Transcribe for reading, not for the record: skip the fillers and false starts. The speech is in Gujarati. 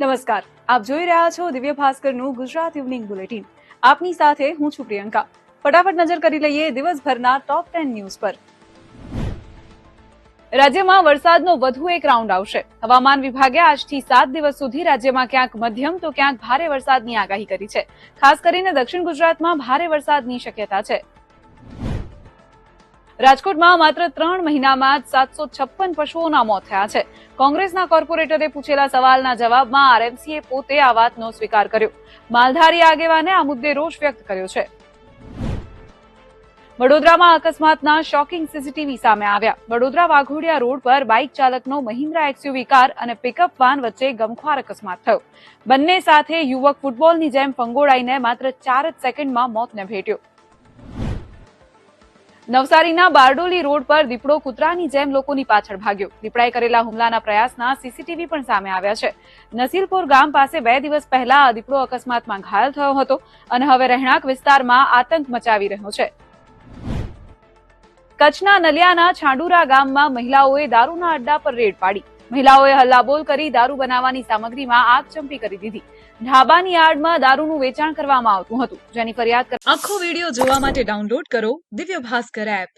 નમસ્કાર, આપ જોઈ રહ્યા છો દિવ્ય ભાસ્કરનું ગુજરાત ઇવનિંગ બુલેટિન. આપની સાથે હું છું પ્રિયંકા. ફટાફટ નજર કરી લઈએ દિવસભરના ટોપ 10 ન્યૂઝ પર. રાજ્યમાં વરસાદનો વધુ એક રાઉન્ડ આવશે. હવામાન વિભાગે આજથી 7 દિવસ સુધી રાજ્યમાં ક્યાંક મધ્યમ તો ક્યાંક ભારે વરસાદની આગાહી કરી છે. ખાસ કરીને દક્ષિણ ગુજરાતમાં ભારે વરસાદની શક્યતા છે. રાજકોટમાં માત્ર 3 મહિનામાં જ 756 પશુઓના મોત થયા છે. કોંગ્રેસના કોર્પોરેટરે પૂછેલા સવાલના જવાબમાં આરએમસીએ પોતે આ વાતનો સ્વીકાર કર્યો. માલધારી આગેવાને આ મુદ્દે રોષ વ્યક્ત કર્યો છે. વડોદરામાં અકસ્માતના શોકિંગ સીસીટીવી સામે આવ્યા. વડોદરા વાઘોડિયા રોડ પર બાઇક ચાલકનો મહિન્દ્રા એક્સયુવી કાર અને પિકઅપ વાન વચ્ચે ગમખ્વાર અકસ્માત થયો. બંને સાથે યુવક ફૂટબોલની જેમ ફંગોળાઈને માત્ર 4 જ સેકન્ડમાં મોતને ભેટ્યો. નવસારીના બારડોલી રોડ પર દીપડો કૂતરાની જેમ લોકોની પાછળ ભાગ્યો. દીપડાએ કરેલા હુમલાના પ્રયાસના સીસીટીવી પણ સામે આવ્યા છે. નસીલપુર ગામ પાસે 2 દિવસ પહેલા આ દીપડો અકસ્માતમાં ઘાયલ થયો હતો અને હવે રહેણાંક વિસ્તારમાં આતંક મચાવી રહ્યો છે. કચ્છના નલિયાના છાંડુરા ગામમાં મહિલાઓએ દારૂના અડ્ડા પર રેડ પાડી. મહિલાઓએ હલ્લાબોલ કરી દારૂ બનાવવાની સામગ્રીમાં આગચંપી કરી દીધી. ઢાબાની આડમાં દારૂનું વેચાણ કરવામાં આવતું હતું, જેની ફરિયાદ આખો વિડીયો જોવા માટે ડાઉનલોડ કરો દિવ્ય ભાસ્કર એપ.